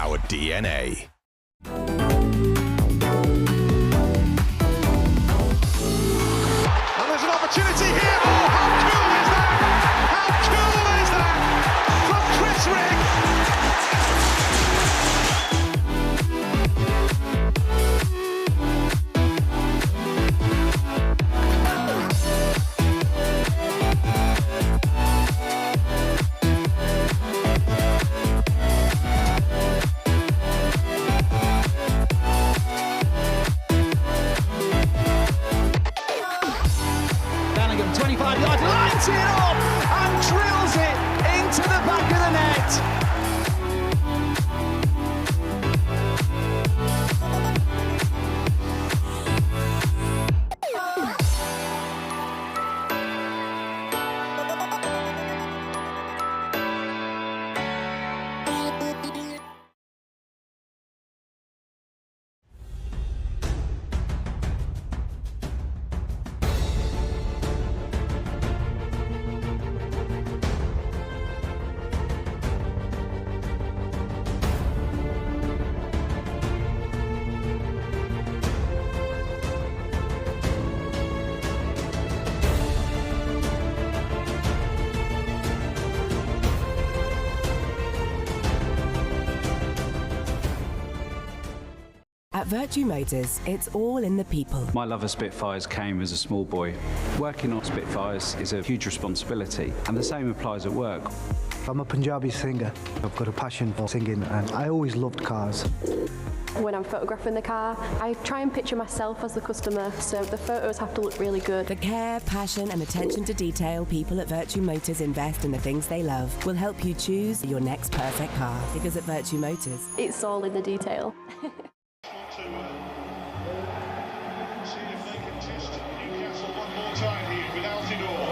our DNA. And there's an opportunity here. Oh, how cool is that? How cool is that? From Chris Rigg. Bellingham, 25 yards, lines it up and drills it into the back of the net. At Virtue Motors, it's all in the people. My love of Spitfires came as a small boy. Working on Spitfires is a huge responsibility, and the same applies at work. I'm a Punjabi singer. I've got a passion for singing, and I always loved cars. When I'm photographing the car, I try and picture myself as the customer, so the photos have to look really good. The care, passion and attention to detail people at Virtue Motors invest in the things they love will help you choose your next perfect car. Because at Virtue Motors, It's all in the detail. See if they can test Newcastle one more time here with Altidore.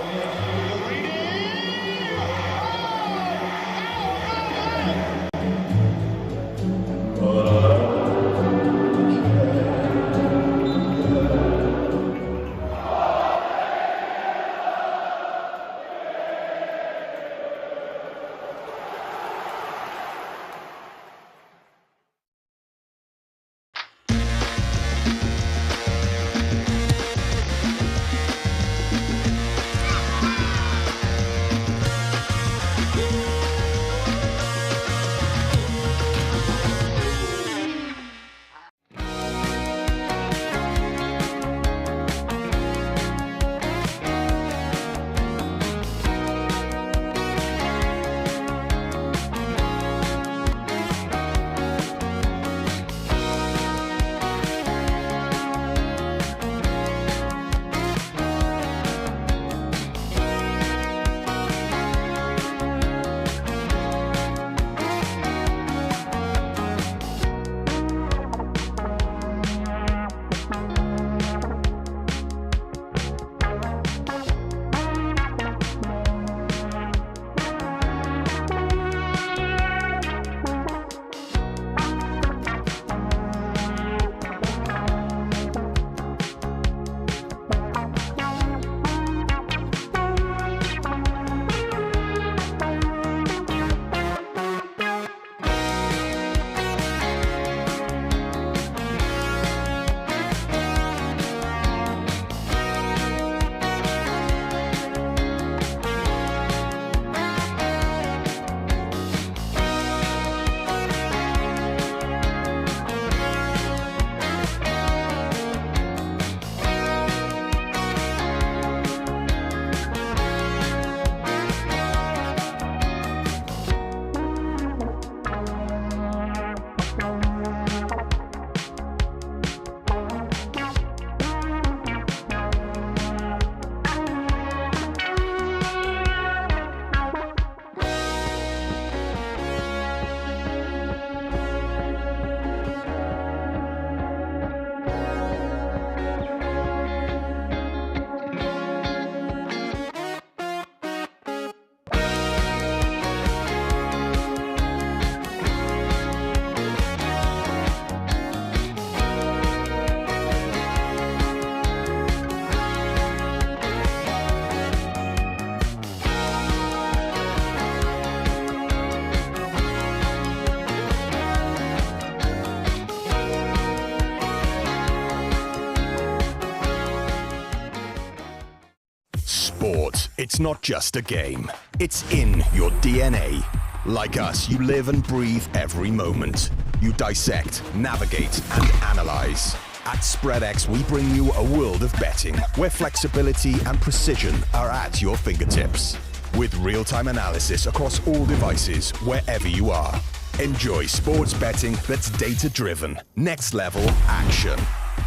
Sport, it's not just a game. It's in your DNA. Like us, you live and breathe every moment. You dissect, navigate, and analyze. At Spreadex, we bring you a world of betting where flexibility and precision are at your fingertips. With real-time analysis across all devices, wherever you are. Enjoy sports betting that's data-driven. Next level action.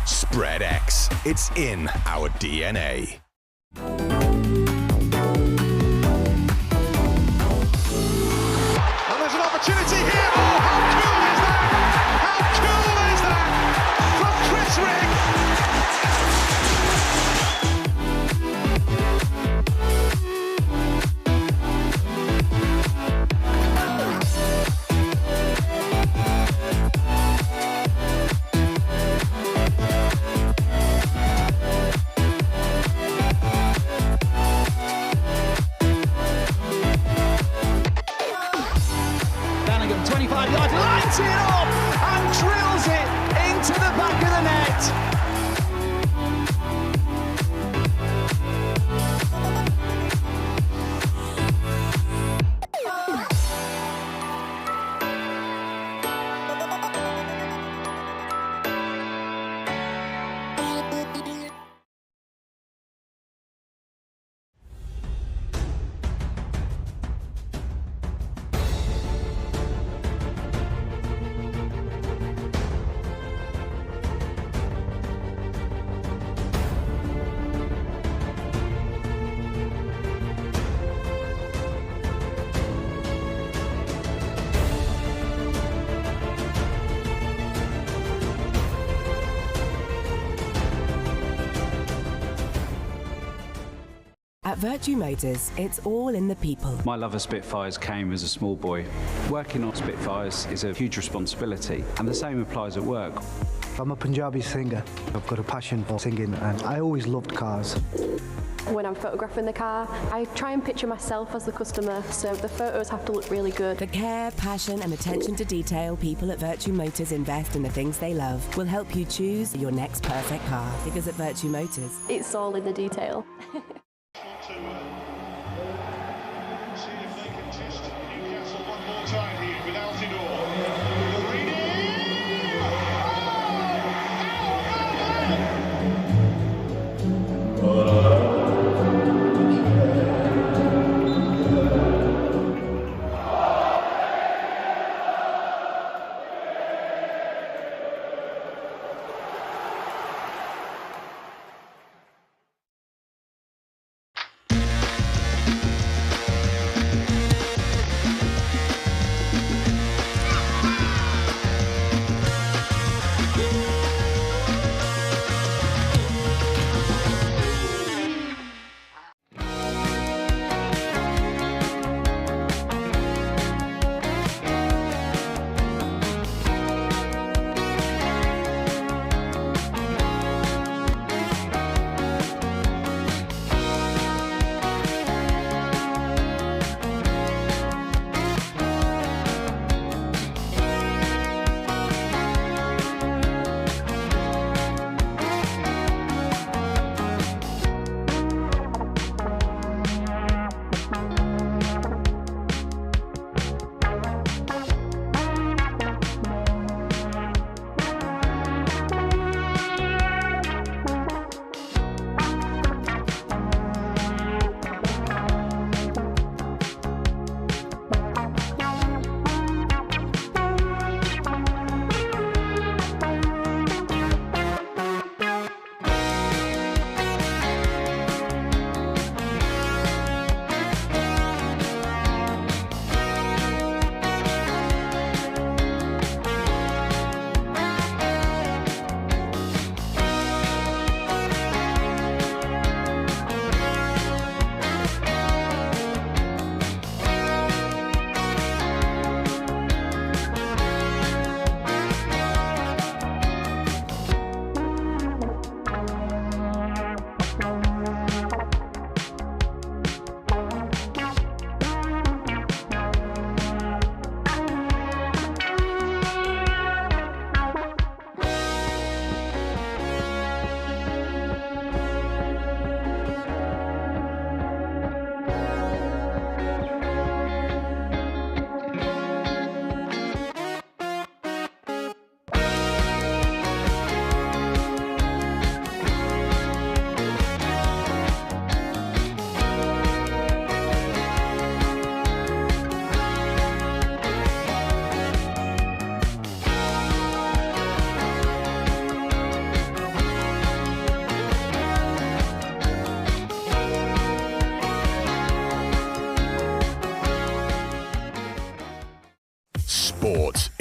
Spreadex. It's in our DNA. And there's an opportunity here. Oh, how cool is that? How cool is that? From Chris Ring. Bellingham, 25-yard lines it up and drills it into the back of the net. At Virtue Motors, it's all in the people. My love of Spitfires came as a small boy. Working on Spitfires is a huge responsibility, and the same applies at work. I'm a Punjabi singer. I've got a passion for singing and I always loved cars. When I'm photographing the car, I try and picture myself as the customer, so the photos have to look really good. The care, passion and attention to detail people at Virtue Motors invest in the things they love will help you choose your next perfect car. Because at Virtue Motors, It's all in the detail. See if they can test Newcastle one more time here with Altidore.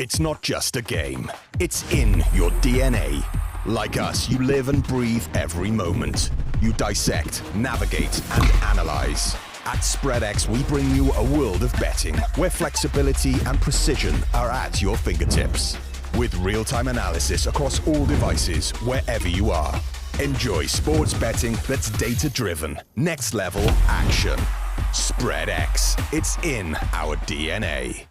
It's not just a game, it's in your DNA. Like us, you live and breathe every moment. You dissect, navigate, and analyze. At Spreadex, we bring you a world of betting where flexibility and precision are at your fingertips. With real-time analysis across all devices, wherever you are. Enjoy sports betting that's data-driven. Next level action. Spreadex. It's in our DNA.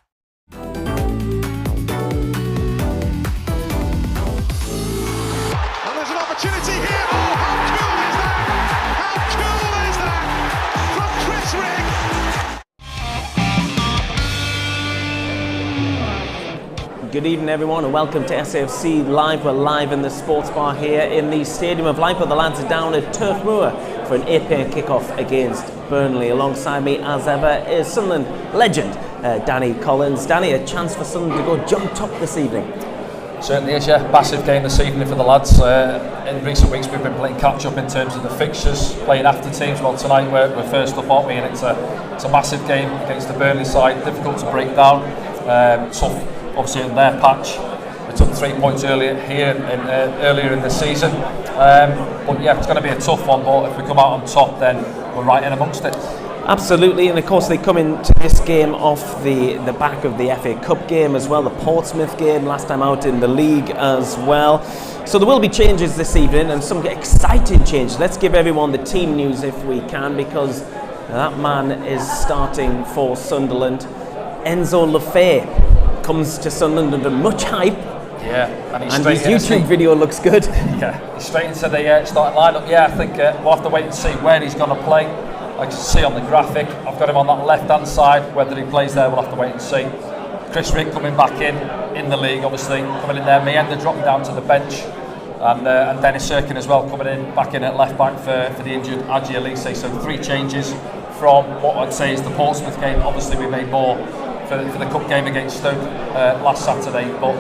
Opportunity here. Oh, how cool is that? How cool is that? From Chris Rigg. Good evening, everyone, and welcome to SAFC Live. We're live in the sports bar here in the Stadium of Light, but the lads are down at Turf Moor for an 8 p.m. kickoff against Burnley. Alongside me, as ever, is Sunderland legend Danny Collins. Danny, a chance for Sunderland to go jump top this evening. Certainly is, yeah. Massive game this evening for the lads. In recent weeks we've been playing catch up in terms of the fixtures, playing after teams. Well, tonight we're first up, aren't we? And it's a massive game against the Burnley side, difficult to break down. Tough, obviously, in their patch. We took 3 points earlier in the season. But yeah, it's going to be a tough one, but if we come out on top, then we're right in amongst it. Absolutely, and of course they come into this game off the back of the FA Cup game as well, the Portsmouth game last time out in the league as well. So there will be changes this evening and some exciting changes. Let's give everyone the team news if we can, because that man is starting for Sunderland. Enzo Lefebvre comes to Sunderland under much hype. Yeah, and his YouTube video looks good. Yeah, he's straight into the starting lineup. Yeah, I think we'll have to wait and see where he's going to play. Like you see on the graphic, I've got him on that left-hand side. Whether he plays there, we'll have to wait and see. Chris Rigg coming back in the league, obviously coming in there. Mayenda dropping down to the bench, and Dennis Serkin as well coming back in at left back for the injured Aji Elise. So 3 changes from what I'd say is the Portsmouth game. Obviously, we made more for the cup game against Stoke last Saturday, but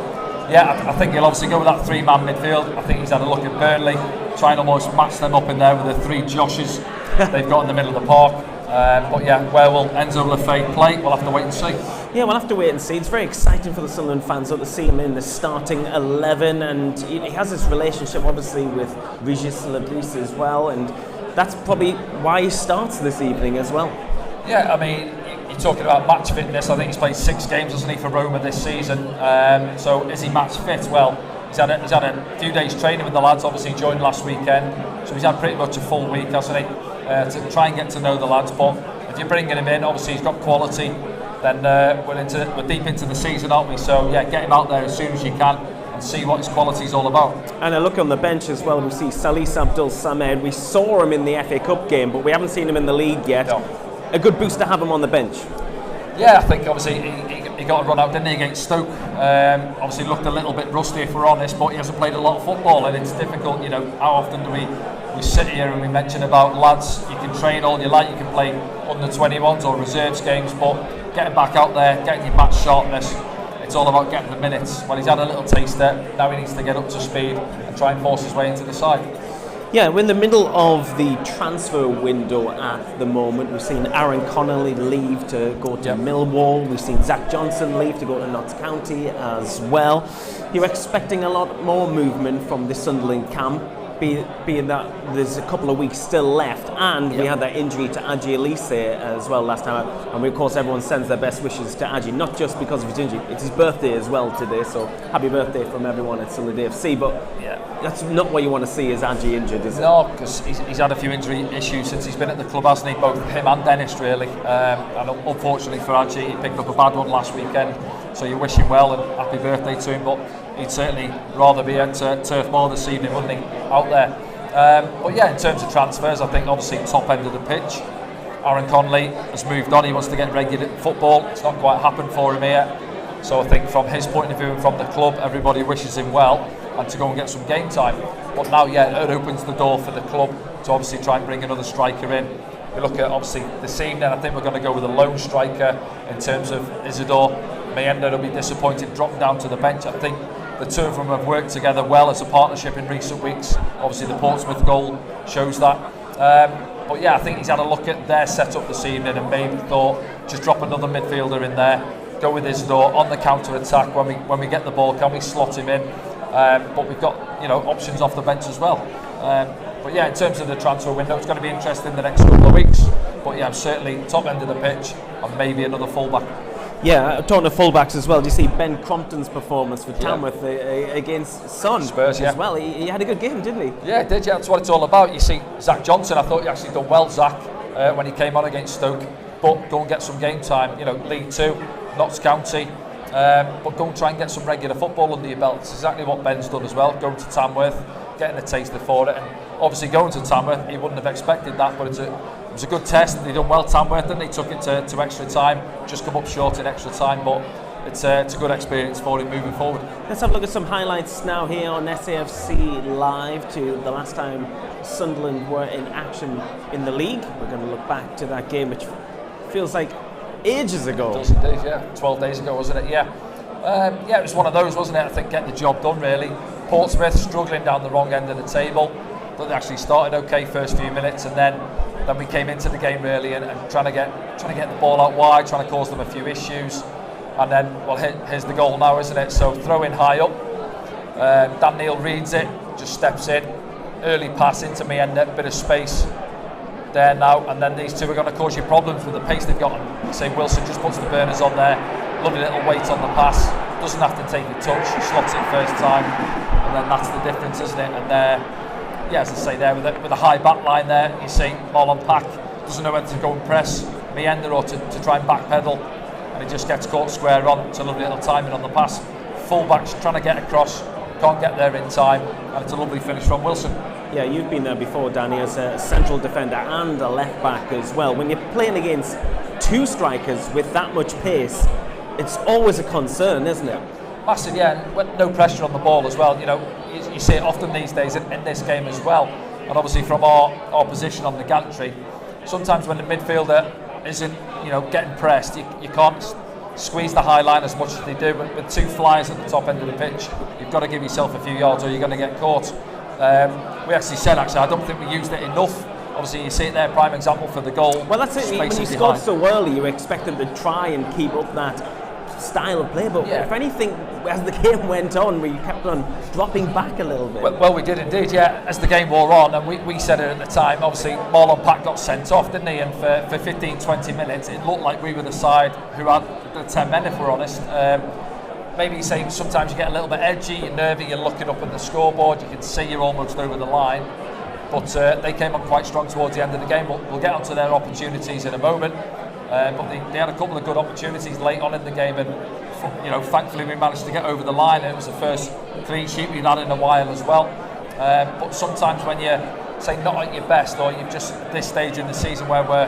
yeah, I think he'll obviously go with that 3-man midfield. I think he's had a look at Burnley, try and almost match them up in there with the 3 Joshes they've got in the middle of the park. But yeah, where will Enzo Lefebvre play? We'll have to wait and see. Yeah, we'll have to wait and see. It's very exciting for the Sunderland fans to see him in the starting 11, and he has this relationship obviously with Regis Lebris as well, and that's probably why he starts this evening as well. Yeah, I mean, you're talking about match fitness. I think he's played 6 games, hasn't he, for Roma this season. So is he match fit? Well, he's had a few days training with the lads. Obviously, he joined last weekend, so he's had pretty much a full week, hasn't he, to try and get to know the lads. But if you're bringing him in, obviously he's got quality. Then we're deep into the season, aren't we? So yeah, get him out there as soon as you can and see what his quality is all about. And a look on the bench as well. We see Salis Abdul Samed. We saw him in the FA Cup game, but we haven't seen him in the league yet. No. A good boost to have him on the bench. Yeah, I think obviously he got a run out, didn't he, against Stoke? Obviously looked a little bit rusty, if we're honest, but he hasn't played a lot of football, and it's difficult. You know, how often do we sit here and we mention about lads? You can train all you like, you can play under 21s or reserves games, but getting back out there, getting your match sharpness, it's all about getting the minutes. Well, he's had a little taster, now he needs to get up to speed and try and force his way into the side. Yeah, we're in the middle of the transfer window at the moment. We've seen Aaron Connolly leave to go to Millwall. We've seen Zach Johnson leave to go to Notts County as well. You're expecting a lot more movement from the Sunderland camp, being that there's a couple of weeks still left, and we had that injury to Aji Elise as well last time out. And of course everyone sends their best wishes to Aji, not just because of his injury, it's his birthday as well today, so happy birthday from everyone at Sunderland AFC. But that's not what you want to see, is Aji injured, is it? No, because he's had a few injury issues since he's been at the club, hasn't he? Both him and Dennis, really. And unfortunately for Aji, he picked up a bad one last weekend, so you wish him well and happy birthday to him. But he'd certainly rather be at Turf Moor this evening, wouldn't he, out there. But yeah, in terms of transfers, I think obviously top end of the pitch. Aaron Connolly has moved on, he wants to get regular football. It's not quite happened for him here. So I think from his point of view and from the club, everybody wishes him well and to go and get some game time. But now, yeah, it opens the door for the club to obviously try and bring another striker in. We look at obviously this evening, I think we're going to go with a lone striker in terms of Isidore. Mayenda will be disappointed dropping down to the bench. I think the two of them have worked together well as a partnership in recent weeks. Obviously the Portsmouth goal shows that. But yeah, I think he's had a look at their setup this evening and maybe thought just drop another midfielder in there go with Isidore on the counter attack when we get the ball. Can we slot him in? But we've got options off the bench as well. But yeah, in terms of the transfer window, it's going to be interesting the next couple of weeks. But yeah, I'm certainly top end of the pitch and maybe another fullback. Yeah, talking to fullbacks as well. Do you see Ben Crompton's performance for Tamworth against Spurs as well? He had a good game, didn't he? Yeah, he did. Yeah, that's what it's all about. You see, Zach Johnson, I thought he actually done well, Zach, when he came on against Stoke. But go and get some game time. League 2, Notts County. But go and try and get some regular football under your belt. It's exactly what Ben's done as well. Going to Tamworth, getting a taster for it, and obviously going to Tamworth, he wouldn't have expected that, but it was a good test. They done well, Tamworth, and they took it to extra time. Just come up short in extra time, but it's a good experience for him moving forward. Let's have a look at some highlights now here on SAFC Live to the last time Sunderland were in action in the league. We're going to look back to that game, which feels like ages ago. It does indeed, yeah. 12 days ago, wasn't it? Yeah. It was one of those, wasn't it? I think getting the job done, really. Portsmouth struggling down the wrong end of the table. But they actually started okay first few minutes, and then we came into the game really and trying to get the ball out wide, trying to cause them a few issues. And then, well, here's the goal now, isn't it? So throw in high up. Dan Neil reads it, just steps in, early pass into Mienda, bit of space there now, and then these two are going to cause you problems with the pace they've got. Say Wilson just puts the burners on there, lovely little weight on the pass, doesn't have to take a touch, slots it first time, and then that's the difference, isn't it? And as I say there, with a high back line there, you see Marlon Pack doesn't know whether to go and press Mienda or to try and backpedal, and he just gets caught square on. It's a lovely little timing on the pass. Fullback's trying to get across, can't get there in time, and it's a lovely finish from Wilson. Yeah, you've been there before, Danny, as a central defender and a left back as well. When you're playing against two strikers with that much pace, it's always a concern, isn't it? Massive, yeah. No pressure on the ball as well. You see it often these days in this game as well. And obviously from our position on the gantry, sometimes when the midfielder isn't, getting pressed, you can't squeeze the high line as much as they do. But with two flyers at the top end of the pitch, you've got to give yourself a few yards or you're going to get caught. We actually said, I don't think we used it enough. Obviously, you see it there, prime example for the goal. Well, that's it. When you scored so early, you expect them to try and keep up that style of play. But if anything, as the game went on, we kept on dropping back a little bit. Well, we did indeed, yeah. As the game wore on, and we said it at the time, obviously, Marlon Pack got sent off, didn't he? And for 15, 20 minutes, it looked like we were the side who had the 10 men, if we're honest. Maybe you say sometimes you get a little bit edgy, you're nervy, you're looking up at the scoreboard, you can see you're almost over the line. But they came on quite strong towards the end of the game. We'll get onto their opportunities in a moment. But they had a couple of good opportunities late on in the game, and thankfully we managed to get over the line. It was the first clean sheet we'd had in a while as well. But sometimes when you're not at your best, or you've just this stage in the season where we're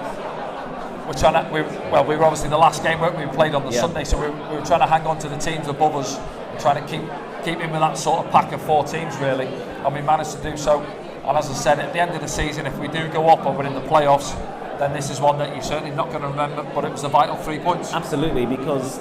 trying to, we were obviously the last game, weren't we? We played on the Sunday, so we were trying to hang on to the teams above us and trying to keep in with that sort of pack of four teams really, and we managed to do so. And as I said, at the end of the season, if we do go up or we're in the playoffs, then this is one that you're certainly not going to remember, but it was a vital 3 points. Absolutely, because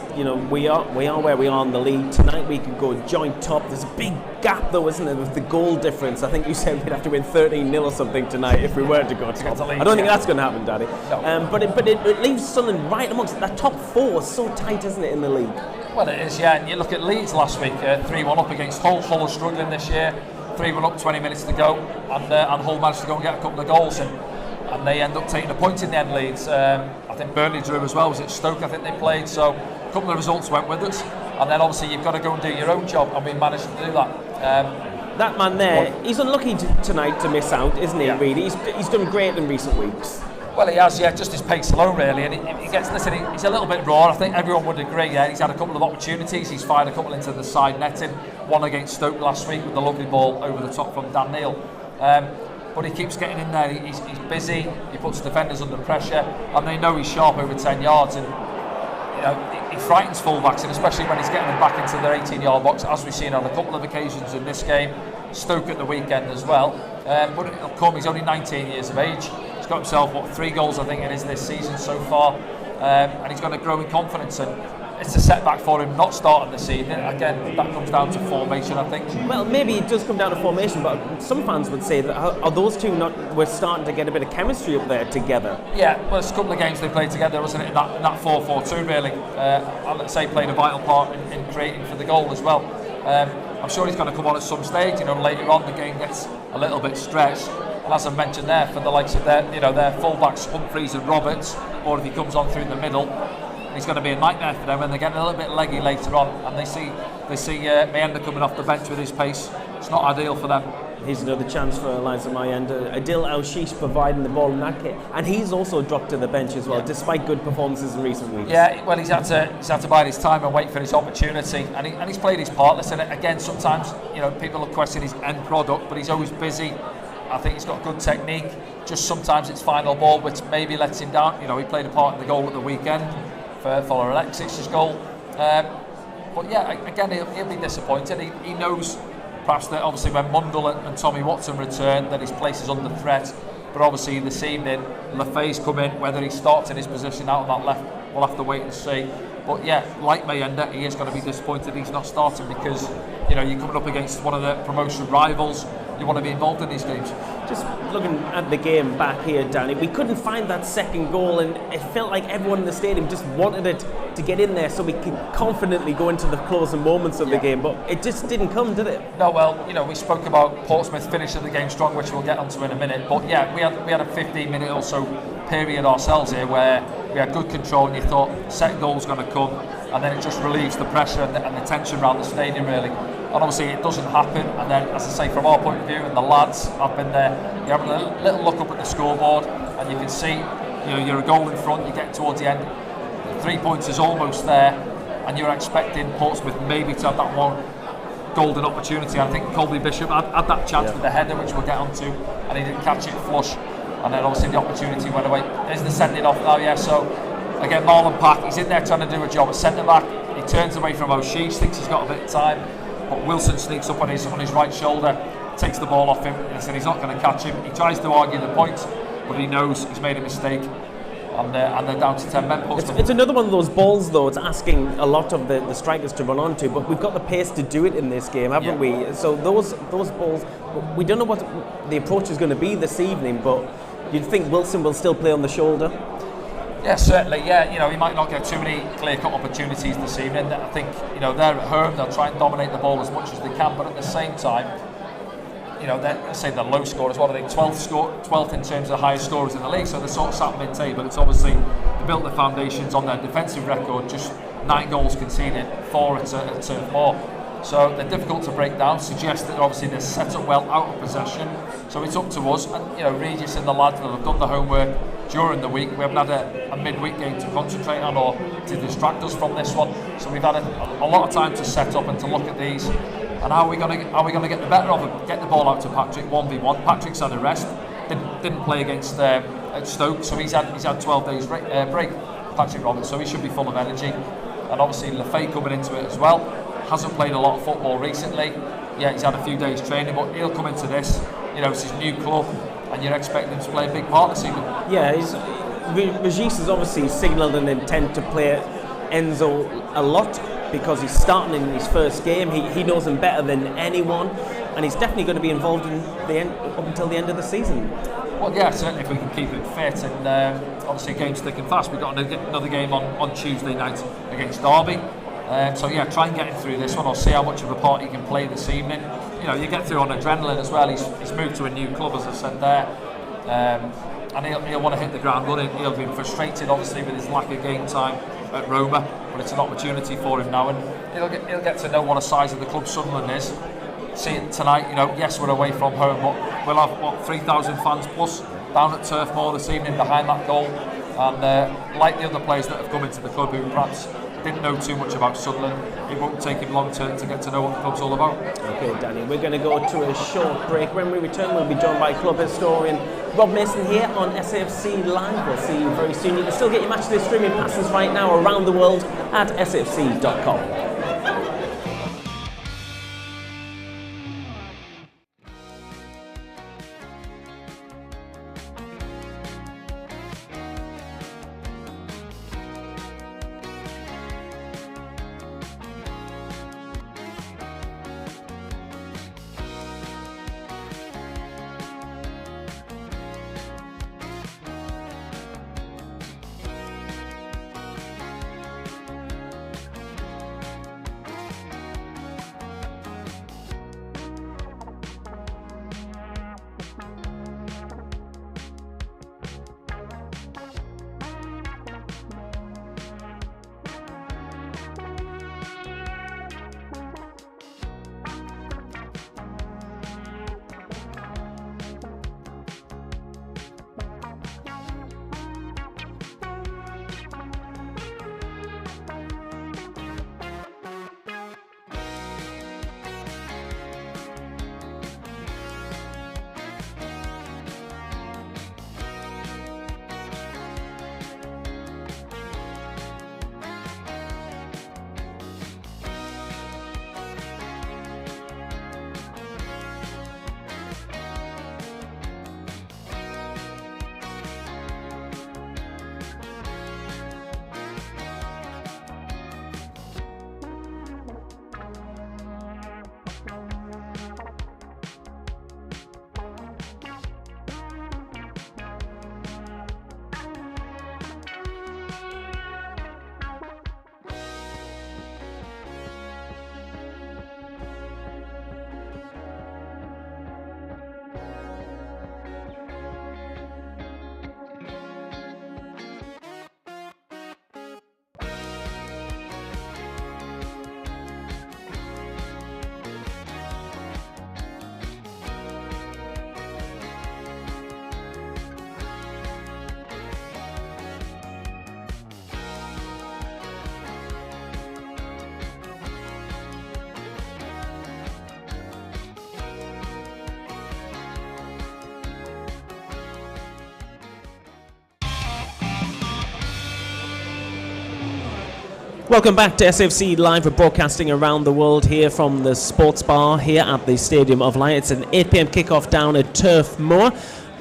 we are where we are in the league. Tonight we could go joint top. There's a big gap though, isn't there, with the goal difference. I think you said we'd have to win 13-0 or something tonight if we were to go top. I don't think that's going to happen, Daddy. No. But it leaves Sunderland right amongst that top four. So tight, isn't it, in the league? Well, it is, yeah. And you look at Leeds last week, 3-1 up against Hull. Hull are struggling this year. 3-1 up, 20 minutes to go, and Hull managed to go and get a couple of goals, and they end up taking a point in the end, Leeds. I think Burnley drew as well. Was it Stoke? I think they played. So a couple of results went with us, and then obviously you've got to go and do your own job, and we managed to do that. That man there, he's unlucky tonight to miss out, isn't he? Yeah. Really, he's done great in recent weeks. Well, he has, yeah, just his pace alone, really, and he's a little bit raw. I think everyone would agree. Yeah, he's had a couple of opportunities. He's fired a couple into the side netting. One against Stoke last week with the lovely ball over the top from Dan Neil. But he keeps getting in there. He's busy. He puts defenders under pressure, and they know he's sharp over 10 yards. And he frightens fullbacks, and especially when he's getting them back into their 18-yard box, as we've seen on a couple of occasions in this game. Stoke at the weekend as well. But it'll come. He's only 19 years of age. He's got himself 3 goals, I think it is, this season so far, and he's going to grow in confidence. And it's a setback for him not starting this evening. Again, that comes down to formation, I think. Well, maybe it does come down to formation, but some fans would say that are those two not? We're starting to get a bit of chemistry up there together. Yeah, well, it's a couple of games they played together, wasn't it? In that 4-4-2, really. I'd say played a vital part in creating for the goal as well. I'm sure he's going to come on at some stage. Later on the game gets a little bit stretched. And as I mentioned there, for the likes of their fullbacks Humphreys and Roberts, or if he comes on through the middle, he's going to be a nightmare for them when they're getting a little bit leggy later on, and they see Mayenda coming off the bench with his pace. It's not ideal for them. Here's another chance for Eliza Mayenda. Adil Al-Shish providing the ball in that case, and he's also dropped to the bench as well, despite good performances in recent weeks. Yeah, well, he's had to bide his time and wait for his opportunity, and he's played his part. Listen, again, sometimes people will question his end product, but he's always busy. I think he's got good technique. Just sometimes it's final ball which maybe lets him down. He played a part in the goal at the weekend for Alexis's goal. But yeah, again, he'll be disappointed. He knows perhaps that obviously when Mundell and Tommy Watson return that his place is under threat. But obviously this evening, Lefay's come in. Whether he starts in his position out on that left, we'll have to wait and see. But yeah, like Mayenda, he is going to be disappointed he's not starting because you're coming up against one of the promotion rivals. You want to be involved in these games. Just looking at the game back here, Danny, we couldn't find that second goal, and it felt like everyone in the stadium just wanted it to get in there so we could confidently go into the closing moments of the game, but it just didn't come, did it? No, well, we spoke about Portsmouth finishing the game strong, which we'll get onto in a minute, but yeah, we had a 15-minute or so period ourselves here where we had good control and you thought second goal's going to come, and then it just relieves the pressure and the tension around the stadium, really. And obviously it doesn't happen, and then, as I say, from our point of view, and the lads have been there, you're having a little look up at the scoreboard, and you can see, you're a goal in front, you get towards the end, 3 points is almost there, and you're expecting Portsmouth maybe to have that one golden opportunity. I think Colby Bishop had that chance with the header, which we'll get onto, and he didn't catch it flush, and then obviously the opportunity went away. There's the sending off now, yeah, so again, Marlon Pack, he's in there trying to do a job at centre-back, he turns away from O'Shea, thinks he's got a bit of time, but Wilson sneaks up on his right shoulder, takes the ball off him, and he said he's not going to catch him. He tries to argue the point, but he knows he's made a mistake, and they're down to 10 men. It's another one of those balls, though. It's asking a lot of the strikers to run onto, but we've got the pace to do it in this game, haven't we? So those balls, we don't know what the approach is going to be this evening, but you'd think Wilson will still play on the shoulder. Yeah, certainly. Yeah, he might not get too many clear-cut opportunities this evening. I think they're at home. They'll try and dominate the ball as much as they can, but at the same time, they're low scorers. What are they? 12th in terms of the highest scorers in the league. So they're sort of sat mid-table. It's obviously they built the foundations on their defensive record. Just 9 goals conceded, 4 at Turf Moor. So they're difficult to break down. Suggests that obviously they're set up well out of possession. So it's up to us, and Regis and the lads that have done the homework during the week. We haven't had a midweek game to concentrate on or to distract us from this one. So we've had a lot of time to set up and to look at these. And how are we going to get the better of them? Get the ball out to Patrick 1v1. Patrick's had a rest. Didn't play against Stoke, so he's had 12 days break. Patrick Roberts, so he should be full of energy. And obviously Lefay coming into it as well. Hasn't played a lot of football recently. Yeah, he's had a few days training, but he'll come into this. It's his new club, and you're expecting him to play a big part this evening. Yeah, Regis has obviously signalled an intent to play Enzo a lot because he's starting in his first game. He knows him better than anyone, and he's definitely going to be involved in up until the end of the season. Well, yeah, certainly if we can keep it fit, and obviously game's thick and fast. We've got another game on Tuesday night against Derby. So yeah, try and get him through this one, or see how much of a part he can play this evening. You get through on adrenaline as well. He's moved to a new club, as I said there, and he'll want to hit the ground running. He'll be frustrated, obviously, with his lack of game time at Roma, but it's an opportunity for him now, and he'll get to know what a size of the club Sunderland is. See it tonight. Yes, we're away from home, but we'll have 3,000 fans plus down at Turf Moor this evening behind that goal, and like the other players that have come into the club who perhaps didn't know too much about Sunderland, it won't take him long to get to know what the club's all about. Okay, Danny, we're going to go to a short break. When we return, we'll be joined by club historian Rob Mason here on SAFC Live. We'll see you very soon. You can still get your matchday streaming passes right now around the world at safc.com. Welcome back to SFC Live. We're broadcasting around the world here from the Sports Bar here at the Stadium of Light. It's an 8 p.m. kickoff down at Turf Moor.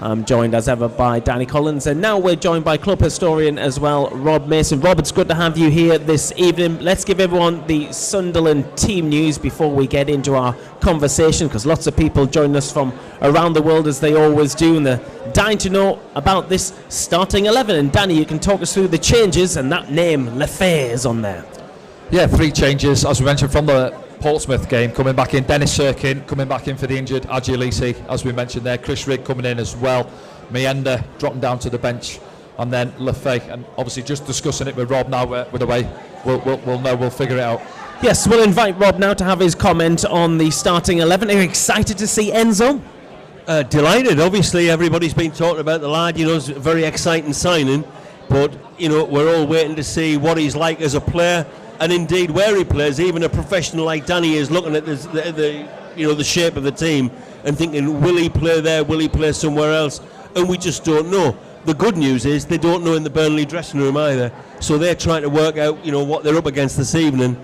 I'm joined as ever by Danny Collins, and now we're joined by club historian as well, Rob Mason. Rob, it's good to have you here this evening. Let's give everyone the Sunderland team news before we get into our conversation, because lots of people join us from around the world as they always do, and they're dying to know about this starting 11. And Danny, you can talk us through the changes, and that name, Lefay, is on there. Yeah, 3 changes, as we mentioned, from the Portsmouth game. Coming back in, Dennis Sirkin coming back in for the injured Adji Elisi, as we mentioned there. Chris Rigg coming in as well. Meander dropping down to the bench, and then Lefay. And obviously, just discussing it with Rob now. With the way we'll know, we'll figure it out. Yes, we'll invite Rob now to have his comment on the starting 11. Are you excited to see Enzo? Delighted. Obviously, everybody's been talking about the lad. It's a very exciting signing, but we're all waiting to see what he's like as a player. And indeed, where he plays, even a professional like Danny is looking at the shape of the team and thinking, will he play there? Will he play somewhere else? And we just don't know. The good news is they don't know in the Burnley dressing room either. So they're trying to work out, what they're up against this evening.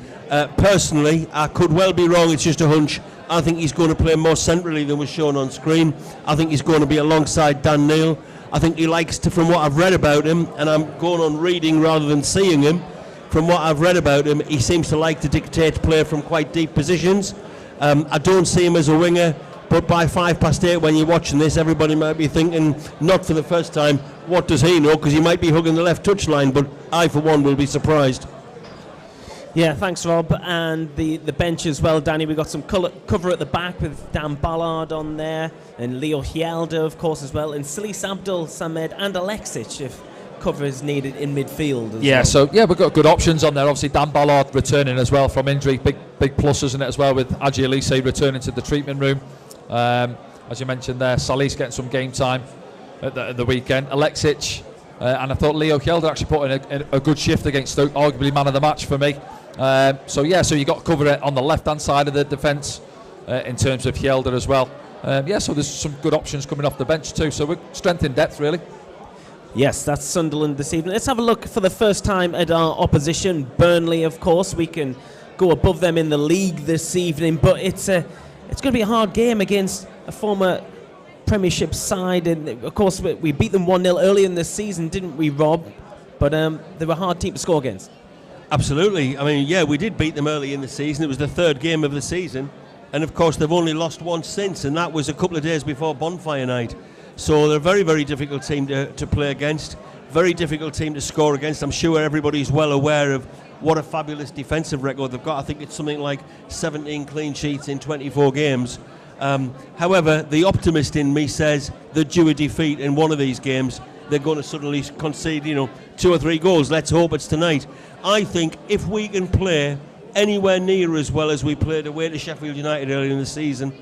Personally, I could well be wrong. It's just a hunch. I think he's going to play more centrally than was shown on screen. I think he's going to be alongside Dan Neil. I think he likes to, from what I've read about him, and I'm going on reading rather than seeing him. From what I've read about him, he seems to like to dictate play from quite deep positions. I don't see him as a winger, but by 8:05 when you're watching this, everybody might be thinking, not for the first time, what does he know? Because he might be hugging the left touchline, but I, for one, will be surprised. Yeah, thanks, Rob. And the bench as well, Danny. We've got some cover at the back with Dan Ballard on there, and Leo Hjelde, of course, as well, and Silis Abdul Samed and Alexic, if cover is needed in midfield as well. We've got good options on there. Obviously, Dan Ballard returning as well from injury. Big plus, isn't it, as well, with Adji Elisi returning to the treatment room. As you mentioned there, Salih's getting some game time at the weekend. Alexic, and I thought Leo Hjelde actually put in a good shift against Stoke, arguably man of the match for me. So you got cover on the left-hand side of the defence in terms of Hjelde as well. So there's some good options coming off the bench too. So we're strength in depth, really. Yes, that's Sunderland this evening. Let's have a look for the first time at our opposition, Burnley, of course. We can go above them in the league this evening, but it's going to be a hard game against a former Premiership side. And of course, we beat them 1-0 early in the season, didn't we, Rob? But they were a hard team to score against. Absolutely. I mean, we did beat them early in the season. It was the 3rd game of the season. And of course, they've only lost once since, and that was a couple of days before Bonfire Night. So they're a very, very difficult team to play against, very difficult team to score against. I'm sure everybody's well aware of what a fabulous defensive record they've got. I think it's something like 17 clean sheets in 24 games. However, the optimist in me says that due a defeat in one of these games, they're going to suddenly concede, 2 or 3 goals. Let's hope it's tonight. I think if we can play anywhere near as well as we played away to Sheffield United earlier in the season,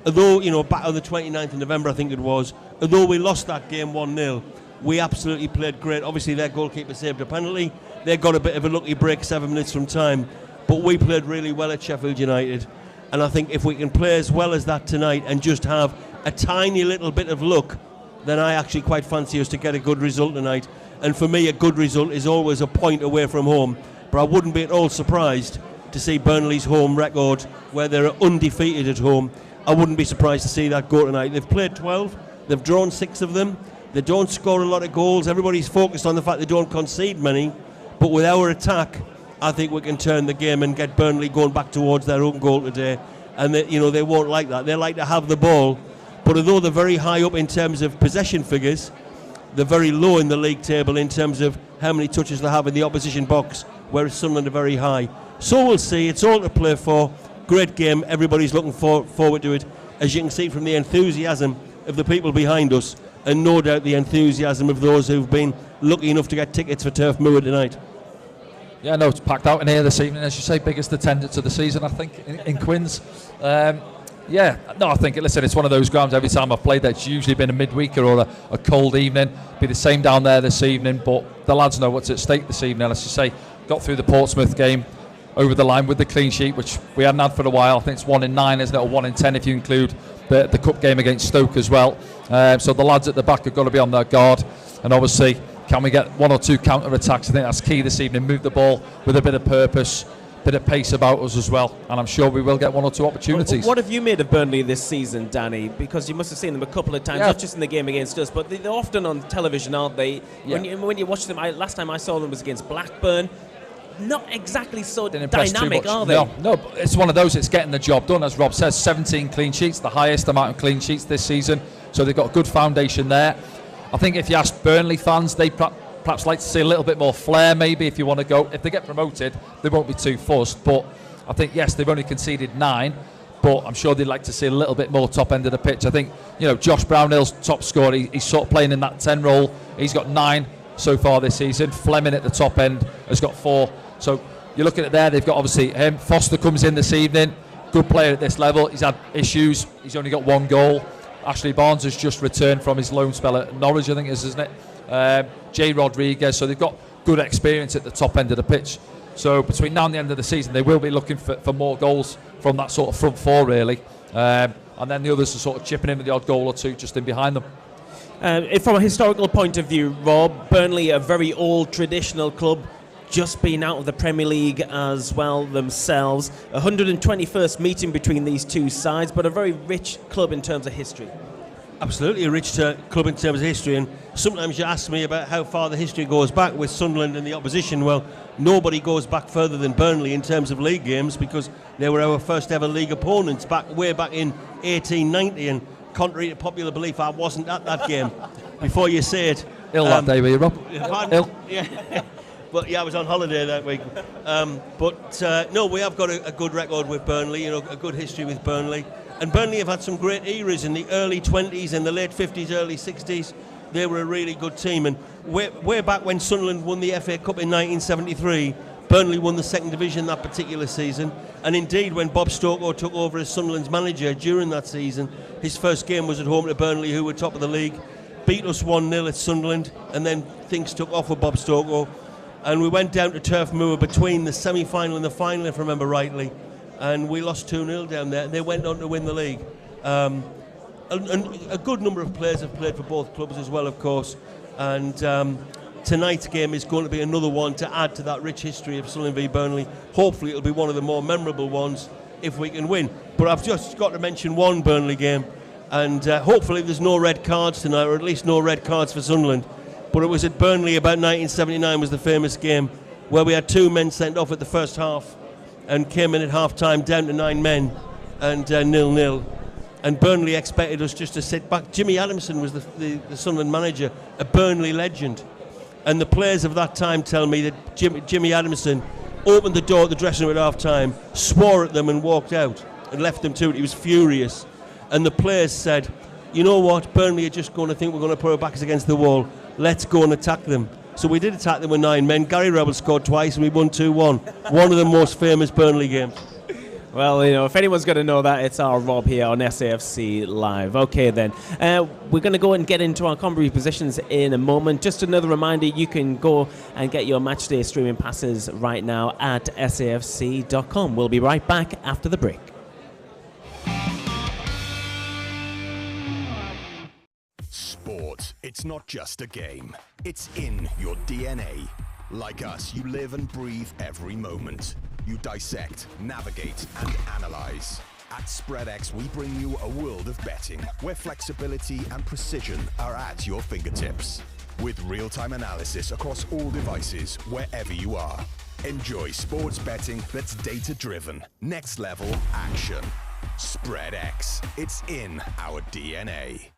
although, back on the 29th of November, I think it was, although we lost that game 1-0, we absolutely played great. Obviously, their goalkeeper saved a penalty. They got a bit of a lucky break 7 minutes from time. But we played really well at Sheffield United. And I think if we can play as well as that tonight and just have a tiny little bit of luck, then I actually quite fancy us to get a good result tonight. And for me, a good result is always a point away from home. But I wouldn't be at all surprised to see Burnley's home record, where they're undefeated at home. I wouldn't be surprised to see that go tonight. They've played 12, they've drawn 6 of them, they don't score a lot of goals. Everybody's focused on the fact they don't concede many, but with our attack, I think we can turn the game and get Burnley going back towards their own goal today. And they won't like that. They like to have the ball, but although they're very high up in terms of possession figures, they're very low in the league table in terms of how many touches they have in the opposition box, whereas Sunderland are very high. So we'll see. It's all to play for. Great game. Everybody's looking forward to it, as you can see from the enthusiasm of the people behind us, and no doubt the enthusiasm of those who've been lucky enough to get tickets for Turf Moor tonight. Yeah, no, it's packed out in here this evening, as you say, biggest attendance of the season, I think, in Quins. I think, listen, it's one of those grounds, every time I've played there, it's usually been a midweeker or a cold evening. Be the same down there this evening, but the lads know what's at stake this evening. As you say, got through the Portsmouth game over the line with the clean sheet, which we hadn't had for a while. I think it's 1 in 9, isn't it, or 1 in 10 if you include the cup game against Stoke as well. So the lads at the back have got to be on their guard, and obviously Can we get 1 or 2 counter-attacks? I think that's key this evening. Move the ball with a bit of purpose, bit of pace about us as well, and I'm sure we will get 1 or 2 opportunities. What have you made of Burnley this season, Danny? Because you must have seen them a couple of times, not just in the game against us, but they're often on television, aren't they? Yeah. When you watch them, last time I saw them was against Blackburn. Not exactly so Didn't impress dynamic, too much. are they? No, but it's one of those. It's getting the job done, as Rob says. 17 clean sheets, the highest amount of clean sheets this season. So they've got a good foundation there. I think if you ask Burnley fans, they perhaps like to see a little bit more flair. Maybe if you want to go, if they get promoted, they won't be too fussed. But I think yes, they've only conceded 9. But I'm sure they'd like to see a little bit more top end of the pitch. I think Josh Brownhill's top scorer. He's sort of playing in that 10 role. He's got 9 so far this season. Fleming at the top end has got 4. So you're looking at there, they've got obviously him. Foster comes in this evening, good player at this level. He's had issues, he's only got 1 goal. Ashley Barnes has just returned from his loan spell at Norwich, I think it is, isn't it? Jay Rodriguez, so they've got good experience at the top end of the pitch. So between now and the end of the season, they will be looking for more goals from that sort of front 4, really. And then the others are sort of chipping in with the odd goal or 2 just in behind them. From a historical point of view, Rob, Burnley, a very old traditional club, just been out of the Premier League as well themselves. 121st meeting between these two sides, but a very rich club in terms of history. Absolutely a rich club in terms of history, and sometimes you ask me about how far the history goes back with Sunderland and the opposition. Well, nobody goes back further than Burnley in terms of league games, because they were our first ever league opponents way back in 1890, and contrary to popular belief, I wasn't at that game. Before you say it. Ill that day, were you, Rob? Ill? Yeah. But yeah, I was on holiday that week. No, we have got a good record with Burnley, a good history with Burnley. And Burnley have had some great eras in the early 20s and the late 50s, early 60s. They were a really good team. And way back when Sunderland won the FA Cup in 1973, Burnley won the second division that particular season. And indeed, when Bob Stokoe took over as Sunderland's manager during that season, his first game was at home to Burnley, who were top of the league. Beat us 1-0 at Sunderland, and then things took off with Bob Stokoe. And we went down to Turf Moor between the semi-final and the final, if I remember rightly, and we lost 2-0 down there. They went on to win the league. And a good number of players have played for both clubs as well, of course. And tonight's game is going to be another one to add to that rich history of Sunderland v Burnley. Hopefully it'll be one of the more memorable ones if we can win. But I've just got to mention one Burnley game, and hopefully there's no red cards tonight, or at least no red cards for Sunderland. But it was at Burnley about 1979 was the famous game where we had 2 men sent off at the first half and came in at half-time down to 9 men and 0-0. And Burnley expected us just to sit back. Jimmy Adamson was the Sunderland manager, a Burnley legend. And the players of that time tell me that Jimmy Adamson opened the door at the dressing room at half-time, swore at them and walked out and left them to it. He was furious. And the players said, you know what, Burnley are just going to think we're going to put our backs against the wall. Let's go and attack them. So we did attack them with 9 men. Gary Rebel scored twice and we won 2-1. One of the most famous Burnley games. Well, if anyone's going to know that, it's our Rob here on SAFC Live. Okay, then. We're going to go and get into our commentary positions in a moment. Just another reminder, you can go and get your matchday streaming passes right now at safc.com. We'll be right back after the break. It's not just a game. It's in your DNA. Like us, you live and breathe every moment. You dissect, navigate, and analyze. At Spreadex, we bring you a world of betting where flexibility and precision are at your fingertips. With real-time analysis across all devices, wherever you are. Enjoy sports betting that's data-driven. Next level action. Spreadex. It's in our DNA.